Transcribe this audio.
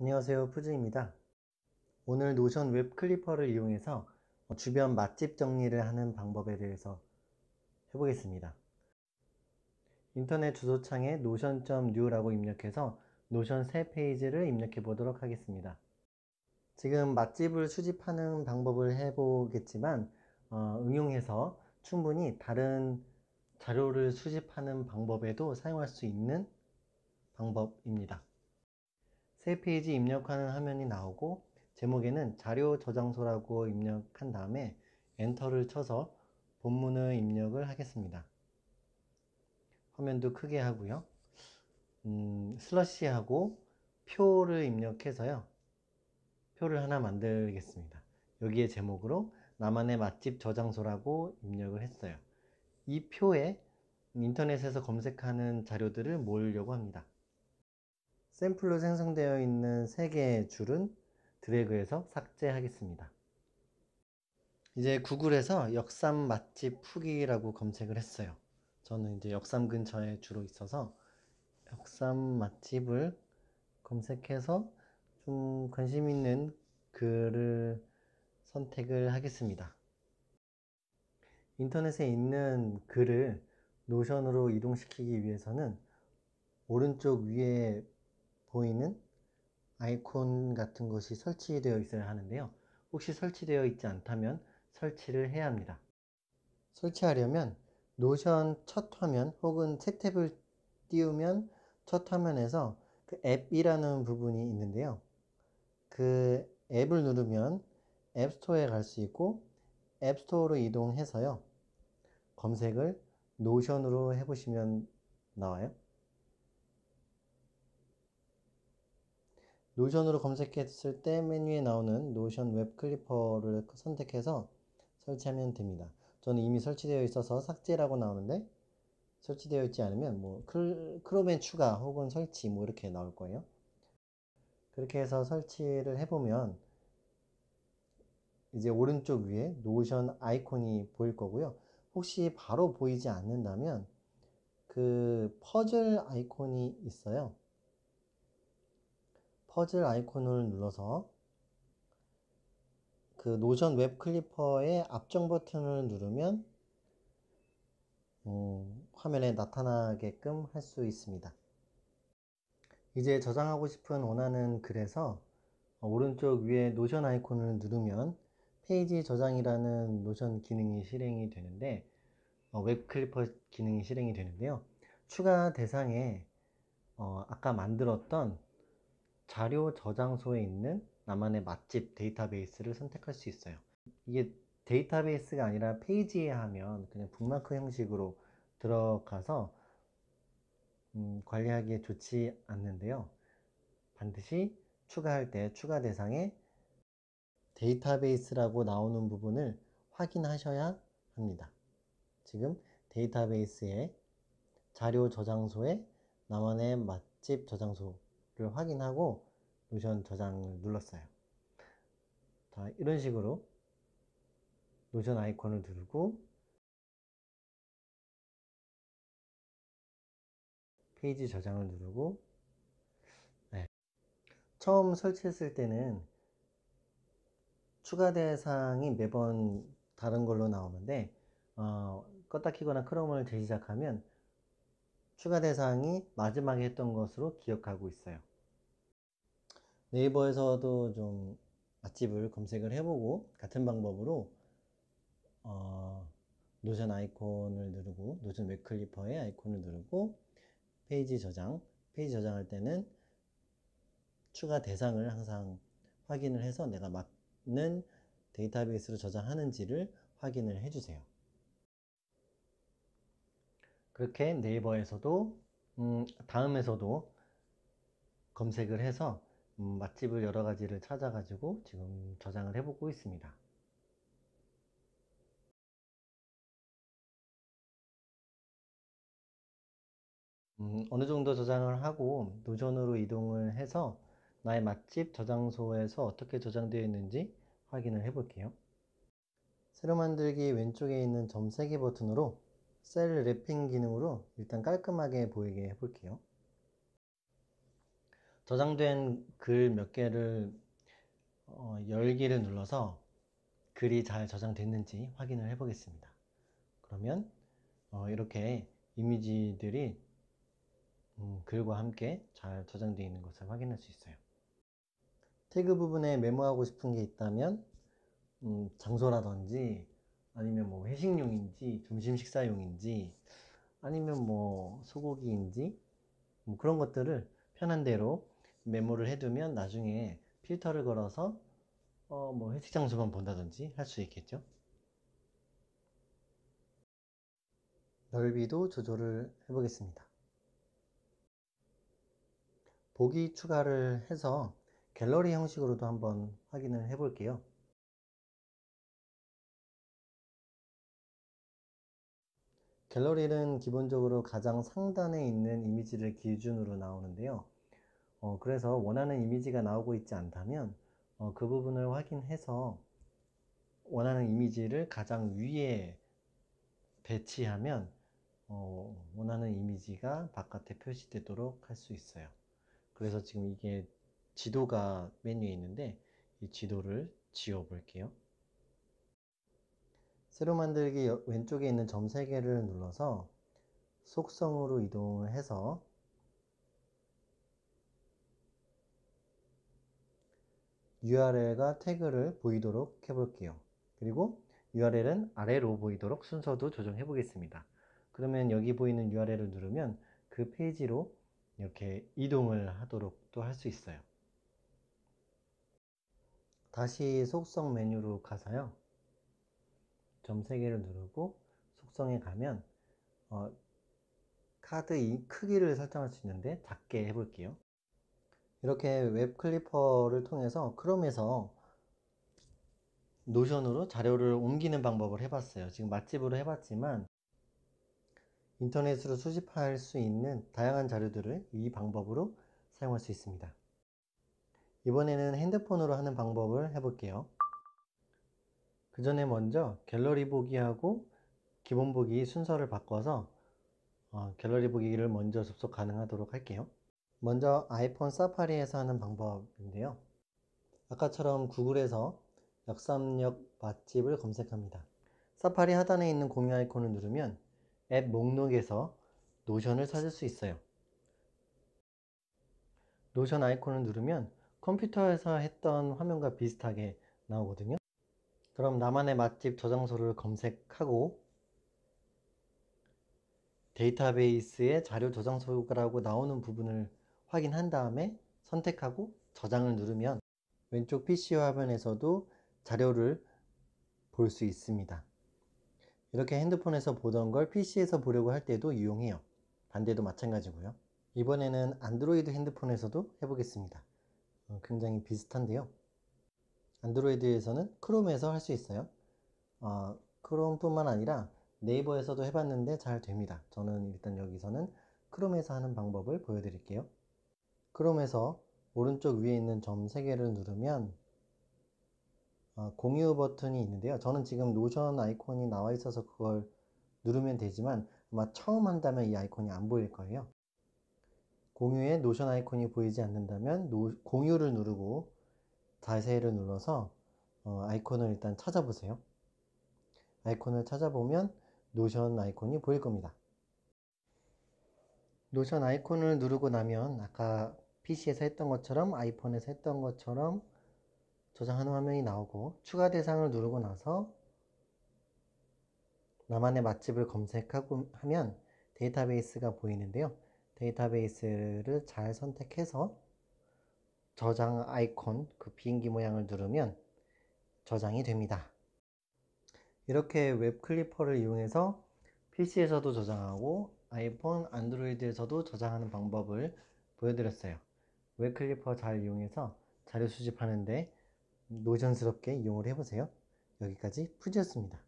안녕하세요, 푸즈입니다. 오늘 노션 웹 클리퍼를 이용해서 주변 맛집 정리를 하는 방법에 대해서 해보겠습니다. 인터넷 주소창에 notion.new라고 입력해서 노션 새 페이지를 입력해 보도록 하겠습니다. 지금 맛집을 수집하는 방법을 해보겠지만 응용해서 충분히 다른 자료를 수집하는 방법에도 사용할 수 있는 방법입니다. 새 페이지 입력하는 화면이 나오고 제목에는 자료 저장소라고 입력한 다음에 엔터를 쳐서 본문을 입력을 하겠습니다. 화면도 크게 하고요. 슬러시하고 표를 입력해서요. 표를 하나 만들겠습니다. 여기에 제목으로 나만의 맛집 저장소라고 입력을 했어요. 이 표에 인터넷에서 검색하는 자료들을 모으려고 합니다. 샘플로 생성되어 있는 3개의 줄은 드래그해서 삭제하겠습니다. 이제 구글에서 역삼 맛집 후기라고 검색을 했어요. 저는 이제 역삼 근처에 주로 있어서 역삼 맛집을 검색해서 좀 관심 있는 글을 선택을 하겠습니다. 인터넷에 있는 글을 노션으로 이동시키기 위해서는 오른쪽 위에 보이는 아이콘 같은 것이 설치되어 있어야 하는데요. 혹시 설치되어 있지 않다면 설치를 해야 합니다. 설치하려면 노션 첫 화면 혹은 새 탭을 띄우면 첫 화면에서 그 앱이라는 부분이 있는데요. 그 앱을 누르면 앱스토어에 갈 수 있고 앱스토어로 이동해서요. 검색을 노션으로 해보시면 나와요. 노션으로 검색했을 때 메뉴에 나오는 노션 웹 클리퍼를 선택해서 설치하면 됩니다. 저는 이미 설치되어 있어서 삭제라고 나오는데 설치되어 있지 않으면 뭐 크롬에 추가 혹은 설치 뭐 이렇게 나올 거예요. 그렇게 해서 설치를 해보면 이제 오른쪽 위에 노션 아이콘이 보일 거고요. 혹시 바로 보이지 않는다면 그 퍼즐 아이콘이 있어요. 퍼즐 아이콘을 눌러서 그 노션 웹 클리퍼의 앞정 버튼을 누르면 화면에 나타나게끔 할 수 있습니다. 이제 저장하고 싶은 원하는 글에서 오른쪽 위에 노션 아이콘을 누르면 페이지 저장이라는 노션 기능이 실행이 되는데 웹 클리퍼 기능이 실행이 되는데요. 추가 대상에 아까 만들었던 자료 저장소에 있는 나만의 맛집 데이터베이스를 선택할 수 있어요. 이게 데이터베이스가 아니라 페이지에 하면 그냥 북마크 형식으로 들어가서 관리하기에 좋지 않는데요. 반드시 추가할 때 추가 대상에 데이터베이스라고 나오는 부분을 확인하셔야 합니다. 지금 데이터베이스에 자료 저장소에 나만의 맛집 저장소를 확인하고 노션 저장을 눌렀어요. 자, 이런 식으로 노션 아이콘을 누르고 페이지 저장을 누르고 네. 처음 설치했을 때는 추가 대상이 매번 다른 걸로 나오는데 껐다 키거나 크롬을 재시작하면 추가 대상이 마지막에 했던 것으로 기억하고 있어요. 네이버에서도 좀 맛집을 검색을 해보고 같은 방법으로 노션 아이콘을 누르고 노션 웹클리퍼의 아이콘을 누르고 페이지 저장할 때는 추가 대상을 항상 확인을 해서 내가 맞는 데이터베이스로 저장하는지를 확인을 해주세요. 그렇게 네이버에서도 다음에서도 검색을 해서 맛집을 여러 가지를 찾아가지고 지금 저장을 해보고 있습니다. 어느 정도 저장을 하고 노션으로 이동을 해서 나의 맛집 저장소에서 어떻게 저장되어 있는지 확인을 해 볼게요. 새로 만들기 왼쪽에 있는 점 3개 버튼으로 셀 랩핑 기능으로 일단 깔끔하게 보이게 해 볼게요. 저장된 글 몇 개를 열기를 눌러서 글이 잘 저장됐는지 확인을 해 보겠습니다. 그러면 이렇게 이미지들이 글과 함께 잘 저장되어 있는 것을 확인할 수 있어요. 태그 부분에 메모하고 싶은 게 있다면 장소라든지 아니면 뭐 회식용인지 점심 식사용인지 아니면 뭐 소고기인지 뭐 그런 것들을 편한 대로 메모를 해두면 나중에 필터를 걸어서 뭐 회식 장소만 본다든지 할 수 있겠죠. 넓이도 조절을 해 보겠습니다. 보기 추가를 해서 갤러리 형식으로도 한번 확인을 해 볼게요. 갤러리는 기본적으로 가장 상단에 있는 이미지를 기준으로 나오는데요. 그래서 원하는 이미지가 나오고 있지 않다면 그 부분을 확인해서 원하는 이미지를 가장 위에 배치하면 원하는 이미지가 바깥에 표시되도록 할 수 있어요. 그래서 지금 이게 지도가 맨 위에 있는데 이 지도를 지워 볼게요. 새로 만들기 왼쪽에 있는 점 3개를 눌러서 속성으로 이동을 해서 URL과 태그를 보이도록 해볼게요. 그리고 URL은 아래로 보이도록 순서도 조정해 보겠습니다. 그러면 여기 보이는 URL을 누르면 그 페이지로 이렇게 이동을 하도록 또 할 수 있어요. 다시 속성 메뉴로 가서요. 점 3개를 누르고 속성에 가면 카드 크기를 설정할 수 있는데 작게 해볼게요. 이렇게 웹 클리퍼를 통해서 크롬에서 노션으로 자료를 옮기는 방법을 해봤어요. 지금 맛집으로 해봤지만 인터넷으로 수집할 수 있는 다양한 자료들을 이 방법으로 사용할 수 있습니다. 이번에는 핸드폰으로 하는 방법을 해볼게요. 그 전에 먼저 갤러리 보기하고 기본 보기 순서를 바꿔서 갤러리 보기를 먼저 접속 가능하도록 할게요. 먼저 아이폰 사파리에서 하는 방법인데요. 아까처럼 구글에서 역삼역 맛집을 검색합니다. 사파리 하단에 있는 공유 아이콘을 누르면 앱 목록에서 노션을 찾을 수 있어요. 노션 아이콘을 누르면 컴퓨터에서 했던 화면과 비슷하게 나오거든요. 그럼 나만의 맛집 저장소를 검색하고 데이터베이스에 자료 저장소라고 나오는 부분을 확인한 다음에 선택하고 저장을 누르면 왼쪽 PC 화면에서도 자료를 볼 수 있습니다. 이렇게 핸드폰에서 보던 걸 PC에서 보려고 할 때도 유용해요. 반대도 마찬가지고요. 이번에는 안드로이드 핸드폰에서도 해보겠습니다. 굉장히 비슷한데요. 안드로이드에서는 크롬에서 할 수 있어요. 크롬뿐만 아니라 네이버에서도 해봤는데 잘 됩니다. 저는 일단 여기서는 크롬에서 하는 방법을 보여드릴게요. 크롬에서 오른쪽 위에 있는 점 3개를 누르면 공유 버튼이 있는데요. 저는 지금 노션 아이콘이 나와 있어서 그걸 누르면 되지만 아마 처음 한다면 이 아이콘이 안 보일 거예요. 공유에 노션 아이콘이 보이지 않는다면 공유를 누르고 자세를 눌러서 아이콘을 일단 찾아보세요. 아이콘을 찾아보면 노션 아이콘이 보일 겁니다. 노션 아이콘을 누르고 나면 아까 PC에서 했던 것처럼 아이폰에서 했던 것처럼 저장하는 화면이 나오고 추가 대상을 누르고 나서 나만의 맛집을 검색하고 하면 데이터베이스가 보이는데요. 데이터베이스를 잘 선택해서 저장 아이콘 그 비행기 모양을 누르면 저장이 됩니다. 이렇게 웹 클리퍼를 이용해서 PC에서도 저장하고 아이폰, 안드로이드에서도 저장하는 방법을 보여드렸어요. 웹 클리퍼 잘 이용해서 자료 수집하는데 노션스럽게 이용을 해보세요. 여기까지 푸지였습니다.